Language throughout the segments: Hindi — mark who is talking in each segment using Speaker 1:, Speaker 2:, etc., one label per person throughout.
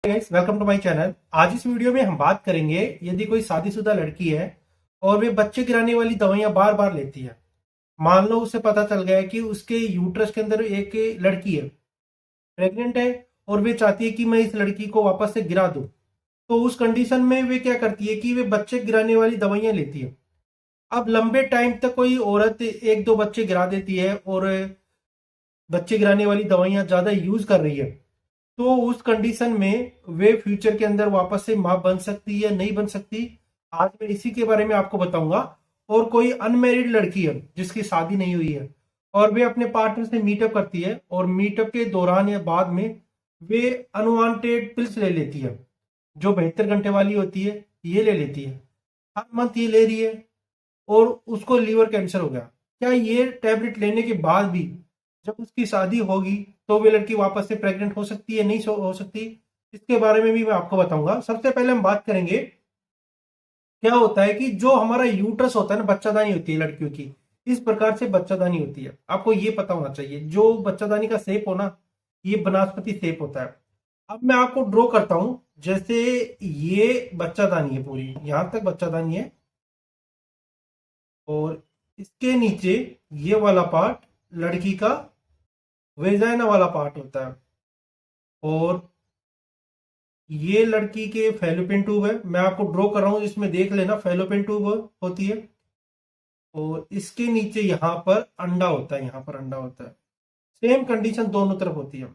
Speaker 1: Guys, welcome to my channel. आज इस वीडियो में हम बात करेंगे, यदि कोई शादीशुदा लड़की है और वे बच्चे गिराने वाली दवाइयां बार बार लेती है। मान लो उसे पता चल गया है कि उसके यूट्रस के अंदर एक लड़की है, प्रेग्नेंट है, और वे चाहती है कि मैं इस लड़की को वापस से गिरा दूं। तो उस कंडीशन में वे क्या करती है कि वे बच्चे गिराने वाली दवाइयां लेती है। अब लंबे टाइम तक कोई औरत एक दो बच्चे गिरा देती है और बच्चे गिराने वाली दवाइयां ज्यादा यूज कर रही है, तो उस कंडीशन में वे फ्यूचर के अंदर वापस से मां बन सकती है, नहीं बन सकती। आज मैं इसी के बारे में आपको बताऊंगा। और कोई अनमेरिड लड़की है जिसकी शादी नहीं हुई है और वे अपने पार्टनर से मीटअप करती है और मीटअप के दौरान या बाद में वे अनवांटेड पिल्स ले लेती है, जो 72 घंटे वाली होती है, ये ले लेती है। हर मंथ ये ले रही है और उसको लीवर कैंसर हो गया। क्या ये टैबलेट लेने के बाद भी जब उसकी शादी होगी तो वे लड़की वापस से प्रेग्नेंट हो सकती है, नहीं हो सकती? इसके बारे में भी मैं आपको बताऊंगा। सबसे पहले हम बात करेंगे, क्या होता है कि जो हमारा यूट्रस होता है ना, बच्चादानी होती है लड़कियों की, इस प्रकार से बच्चादानी होती है। आपको ये पता होना चाहिए, जो बच्चादानी का शेप हो ना, ये बनास्पति शेप होता है। अब मैं आपको ड्रॉ करता हूं। जैसे ये बच्चादानी है, पूरी यहां तक बच्चादानी है, और इसके नीचे ये वाला पार्ट लड़की का वेजाइना वाला पार्ट होता है, और ये लड़की के फैलोपियन ट्यूब है। मैं आपको ड्रॉ कर रहा हूं, इसमें देख लेना, फैलोपियन ट्यूब होती है। और इसके नीचे यहाँ पर अंडा होता है, यहाँ पर अंडा होता है। सेम कंडीशन दोनों तरफ होती है।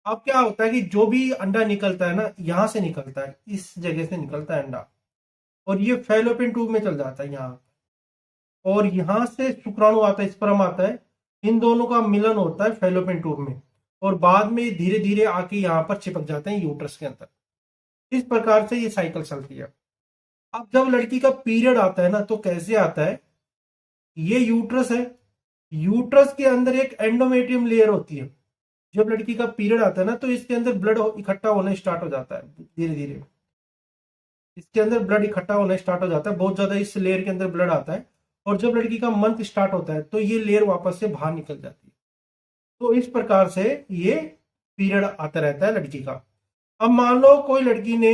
Speaker 1: अब क्या होता है कि जो भी अंडा निकलता है ना, यहां से निकलता है, इस जगह से निकलता है अंडा, और ये फैलोपियन ट्यूब में चल जाता है यहाँ, और यहां से शुक्राणु आता है, स्पर्म आता है। इन दोनों का मिलन होता है फैलोपियन ट्यूब में, और बाद में धीरे धीरे आके यहाँ पर चिपक जाते हैं यूट्रस के अंदर। इस प्रकार से ये साइकिल चलती है। अब जब लड़की का पीरियड आता है ना, तो कैसे आता है? ये यूट्रस है, यूट्रस के अंदर एक एंडोमेट्रियम लेयर होती है। जब लड़की का पीरियड आता है ना, तो इसके अंदर ब्लड इकट्ठा होना स्टार्ट हो जाता है धीरे धीरे। इसके अंदर ब्लड इकट्ठा होना स्टार्ट हो जाता है, बहुत ज्यादा इस लेयर के अंदर ब्लड आता है। और जब लड़की का मंथ स्टार्ट होता है तो ये लेयर वापस से बाहर निकल जाती है। तो इस प्रकार से ये पीरियड आता रहता है लड़की का। अब मान लो कोई लड़की ने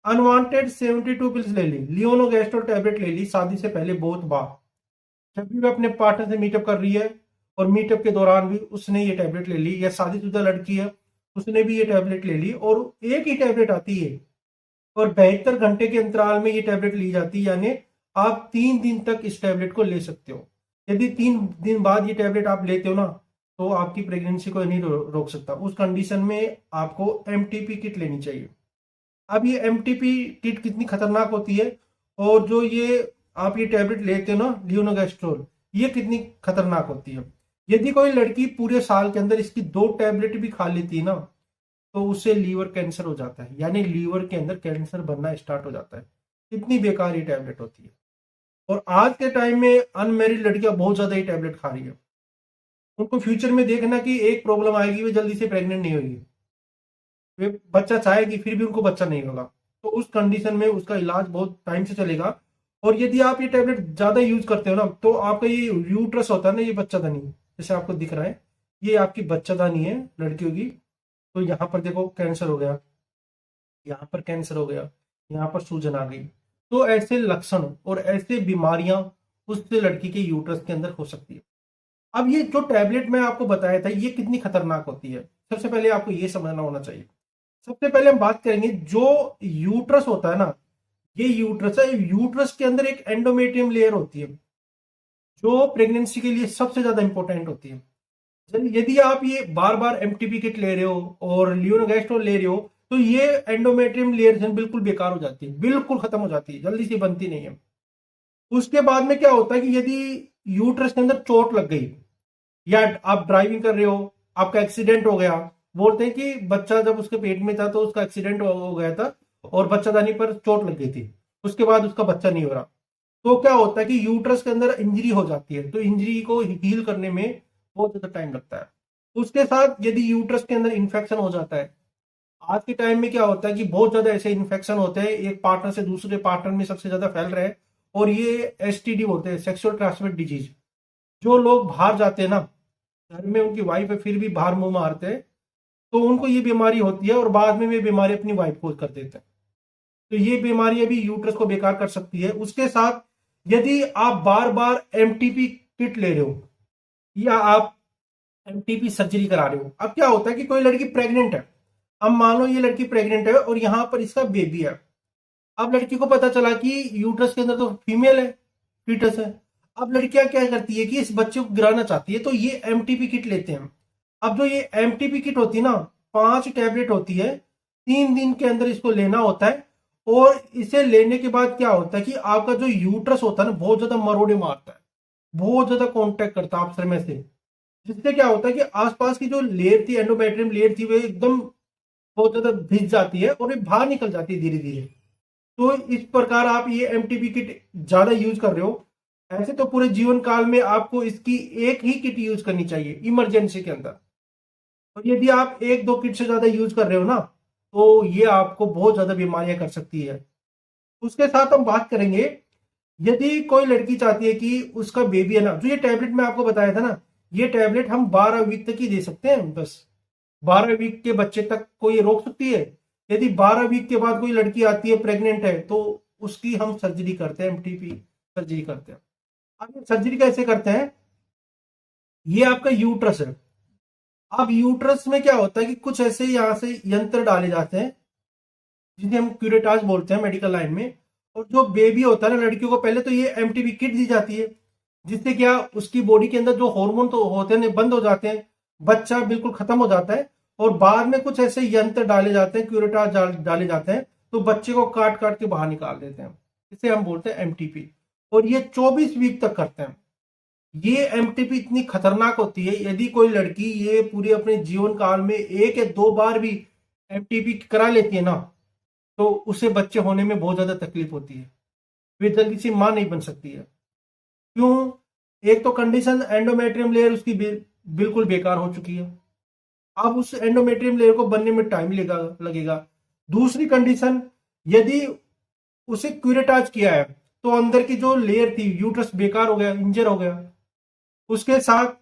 Speaker 1: अनवांटेड 72 पिल्स ले ली, लियोनोगेस्ट्रोल टैबलेट ले ली शादी से पहले बहुत बार। जब भी वो अपने पार्टनर से मीटअप कर रही है और मीटअप के दौरान भी उसने ये टैबलेट ले ली, या शादीशुदा लड़की है उसने भी ये टैबलेट ले ली, और एक ही टैबलेट आती है और 72 घंटे के अंतराल में ये टैबलेट ली जाती है। यानी आप 3 दिन तक इस टैबलेट को ले सकते हो। यदि 3 दिन बाद ये टैबलेट आप लेते हो ना, तो आपकी प्रेगनेंसी को नहीं रोक सकता। उस कंडीशन में आपको एमटीपी किट लेनी चाहिए। अब ये एमटीपी किट कितनी खतरनाक होती है, और जो ये आप ये टैबलेट लेते हो ना, लियोनोगेस्ट्रोल, ये कितनी खतरनाक होती है। यदि कोई लड़की पूरे साल के अंदर इसकी 2 टैबलेट भी खा लेती है ना, तो उससे लीवर कैंसर हो जाता है, यानी लीवर के अंदर कैंसर बनना स्टार्ट हो जाता है। इतनी बेकार ये टैबलेट होती है। और आज के टाइम में अनमेरिड लड़कियां बहुत ज्यादा ये टैबलेट खा रही है। उनको फ्यूचर में देखना कि एक प्रॉब्लम आएगी, वे जल्दी से प्रेग्नेंट नहीं होगी, वे बच्चा चाहेगी फिर भी उनको बच्चा नहीं होगा। तो उस कंडीशन में उसका इलाज बहुत टाइम से चलेगा। और यदि आप ये टैबलेट ज्यादा यूज करते हो ना, तो आपका ये यूट्रस होता है ना, ये बच्चादानी, जैसे आपको दिख रहा है, ये आपकी बच्चादानी है लड़कियों की। तो यहाँ पर देखो कैंसर हो गया, यहाँ पर कैंसर हो गया, यहाँ पर सूजन आ गई। तो ऐसे लक्षण और ऐसे बीमारियां उससे लड़की के यूट्रस के अंदर हो सकती है। अब ये जो टैबलेट मैं आपको बताया था, ये कितनी खतरनाक होती है, सबसे पहले आपको ये समझना होना चाहिए। सबसे पहले हम बात करेंगे, जो यूट्रस होता है ना, ये यूट्रस है, यूट्रस के अंदर एक एंडोमेट्रियम लेयर होती है, जो प्रेगनेंसी के लिए सबसे ज्यादा इंपॉर्टेंट होती है। यदि आप ये बार बार एमटीपी किट ले रहे हो और लियोनोगेस्ट्रोल ले रहे हो, तो ये एंडोमेट्रियम लेयर बिल्कुल बेकार हो जाती है, बिल्कुल खत्म हो जाती है, जल्दी से बनती नहीं है। उसके बाद में क्या होता है कि यदि यूट्रस के अंदर चोट लग गई, या आप ड्राइविंग कर रहे हो, आपका एक्सीडेंट हो गया, बोलते हैं कि बच्चा जब उसके पेट में था तो उसका एक्सीडेंट हो गया था और बच्चादानी पर चोट लग गई थी, उसके बाद उसका बच्चा नहीं हो रहा। तो क्या होता है कि यूट्रस के अंदर इंजरी हो जाती है, तो इंजरी को हील करने में बहुत ज्यादा टाइम लगता है। उसके साथ यदि यूट्रस के अंदर इन्फेक्शन हो जाता है, आज के टाइम में क्या होता है कि बहुत ज्यादा ऐसे इन्फेक्शन होते हैं, एक पार्टनर से दूसरे पार्टनर में सबसे ज्यादा फैल रहे हैं, और ये एसटीडी बोलते हैं, सेक्सुअल ट्रांसमिट डिजीज। जो लोग बाहर जाते हैं ना, घर में उनकी वाइफ है फिर भी बाहर मुंह मारते हैं, तो उनको ये बीमारी होती है और बाद में वे बीमारी अपनी वाइफ को कर देते हैं। तो ये बीमारी अभी यूट्रस को बेकार कर सकती है। उसके साथ यदि आप बार बार एमटीपी किट ले रहे हो या आप एमटीपी सर्जरी करा रहे हो, अब क्या होता है कि कोई लड़की प्रेग्नेंट है, अब मान लो ये लड़की प्रेग्नेंट है और यहां पर इसका बेबी है। अब लड़की को पता चला कि यूट्रस के अंदर तो फीमेल है, फीटस है। अब लड़कियां क्या करती है कि इस बच्चे को गिराना चाहती है, तो ये एमटीपी किट लेते हैं। अब जो ये एमटीपी किट होती है ना, 5 टैबलेट होती है, 3 दिन के अंदर इसको लेना होता है। और इसे लेने के बाद क्या होता है कि आपका जो यूट्रस होता है ना, बहुत ज्यादा मरोड़े मारता है, बहुत ज्यादा कॉन्टेक्ट करता है आपस में से, जिससे क्या होता है कि आसपास की जो लेयर थी, एंडोमेट्रियम लेयर थी, वो एकदम बहुत ज्यादा भिज जाती है और ये बाहर निकल जाती है धीरे धीरे। तो इस प्रकार आप ये एमटीपी किट ज्यादा यूज कर रहे हो। ऐसे तो पूरे जीवन काल में आपको इसकी एक ही किट यूज करनी चाहिए इमरजेंसी के अंदर। और यदि आप 1-2 किट से ज्यादा यूज कर रहे हो ना, तो ये आपको बहुत ज्यादा बीमारियां कर सकती है। उसके साथ हम बात करेंगे, यदि कोई लड़की चाहती है कि उसका बेबी है ना, जो ये टैबलेट मैं आपको बताया था ना, ये टैबलेट हम 12 वीक तक ही दे सकते हैं बस। 12 वीक के बच्चे तक कोई रोक सकती है। यदि 12 वीक के बाद कोई लड़की आती है प्रेग्नेंट है, तो उसकी हम सर्जरी करते हैं, एमटीपी सर्जरी करते हैं। अब ये सर्जरी कैसे करते हैं, ये आपका यूट्रस है। अब यूट्रस में क्या होता है कि कुछ ऐसे यहां से यंत्र डाले जाते हैं जिन्हें हम क्यूरेटाज बोलते हैं मेडिकल लाइन में। और जो बेबी होता है ना, लड़कियों को पहले तो ये एमटीपी किट दी जाती है, जिससे क्या उसकी बॉडी के अंदर जो हार्मोन तो होते हैं बंद हो जाते हैं, बच्चा बिल्कुल खत्म हो जाता है। और बाद में कुछ ऐसे यंत्र डाले जाते हैं, क्यूरेटाज डाले जाते हैं, तो बच्चे को काट काट के बाहर निकाल देते हैं। इसे हम बोलते हैं एमटीपी। और ये 24 वीक तक करते हैं। ये एमटीपी इतनी खतरनाक होती है, यदि कोई लड़की ये पूरे अपने जीवन काल में 1 या 2 बार भी एमटीपी करा लेती है ना, तो उसे बच्चे होने में बहुत ज्यादा तकलीफ होती है, वे जल्दी से मां नहीं बन सकती है। क्यों? एक तो कंडीशन, एंडोमेट्रियम लेयर उसकी बिल्कुल बेकार हो चुकी है। अब उस एंडोमेट्रियम लेयर को बनने में टाइम लगेगा। दूसरी कंडीशन, यदि उसे क्यूरेटाज किया है तो अंदर की जो लेयर थी, यूट्रस बेकार हो गया, इंजर हो गया, उसके साथ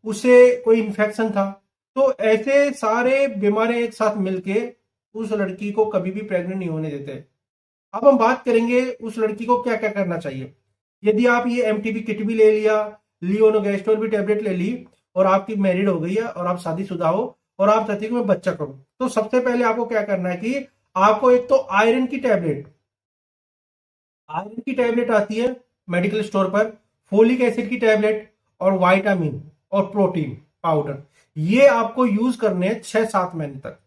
Speaker 1: उसे कोई इन्फेक्शन था। तो ऐसे सारे बीमारियां एक साथ मिलके उस लड़की को कभी भी प्रेग्नेंट नहीं होने देते। अब हम बात करेंगे उस लड़की को क्या क्या करना चाहिए। यदि आप ये एमटीपी किट भी ले लिया, लियोनोगेस्ट्रोल भी टैबलेट ले ली, और आपकी मैरिड हो गई है और आप शादीशुदा हो और आप चाहते हैं कि मैं बच्चा करूं, तो सबसे पहले आपको क्या करना है कि आपको एक तो आयरन की टैबलेट आती है मेडिकल स्टोर पर, फोलिक एसिड की टैबलेट, और विटामिन और प्रोटीन पाउडर। ये आपको यूज करने हैं 6-7 महीने तक,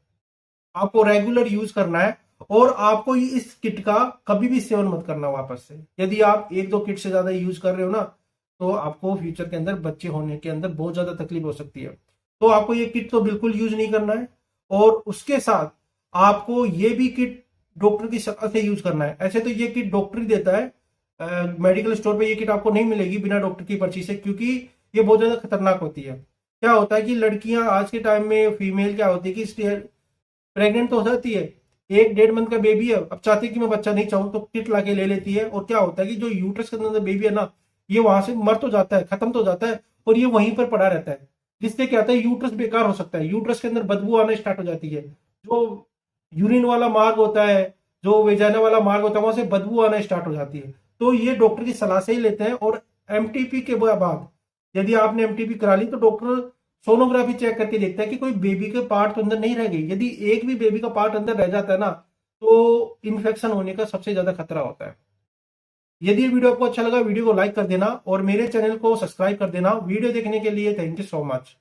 Speaker 1: आपको रेगुलर यूज करना है। और आपको इस किट का कभी भी सेवन मत करना वापस से। यदि आप 1-2 किट से ज्यादा यूज कर रहे हो ना, तो आपको फ्यूचर के अंदर बच्चे होने के अंदर बहुत ज्यादा तकलीफ हो सकती है। तो आपको ये किट तो बिल्कुल यूज नहीं करना है। और उसके साथ आपको ये भी किट डॉक्टर की सलाह से यूज करना है। ऐसे तो ये किट डॉक्टर ही देता है, मेडिकल स्टोर पे ये किट आपको नहीं मिलेगी बिना डॉक्टर की पर्ची से, क्योंकि ये बहुत ज्यादा खतरनाक होती है। क्या होता है कि लड़कियां आज के टाइम में, फीमेल क्या होती है कि प्रेग्नेंट तो हो जाती है, 1-1.5 मंथ का बेबी है, अब चाहती है कि मैं बच्चा नहीं चाहूं, तो किट लाके ले लेती है। और क्या होता है कि जो यूट्रस के अंदर बेबी है ना, ये वहां से मर तो जाता है, खत्म तो जाता है, और ये वहीं पर पड़ा रहता है, जिससे क्या होता है यूट्रस बेकार हो सकता है। यूट्रस के अंदर बदबू आना स्टार्ट हो जाती है, जो यूरिन वाला मार्ग होता है, जो वेजाइना वाला मार्ग होता है, वहां से बदबू आना स्टार्ट हो जाती है। तो ये डॉक्टर की सलाह से ही लेते हैं। और एमटीपी के बाद यदि आपने एमटीपी करा ली, तो डॉक्टर सोनोग्राफी चेक करके देखता है कि कोई बेबी के पार्ट तो अंदर नहीं रह गए। यदि एक भी बेबी का पार्ट अंदर रह जाता है ना, तो इन्फेक्शन होने का सबसे ज्यादा खतरा होता है। यदि ये वीडियो आपको अच्छा लगा, वीडियो को लाइक कर देना और मेरे चैनल को सब्सक्राइब कर देना। वीडियो देखने के लिए थैंक यू सो मच।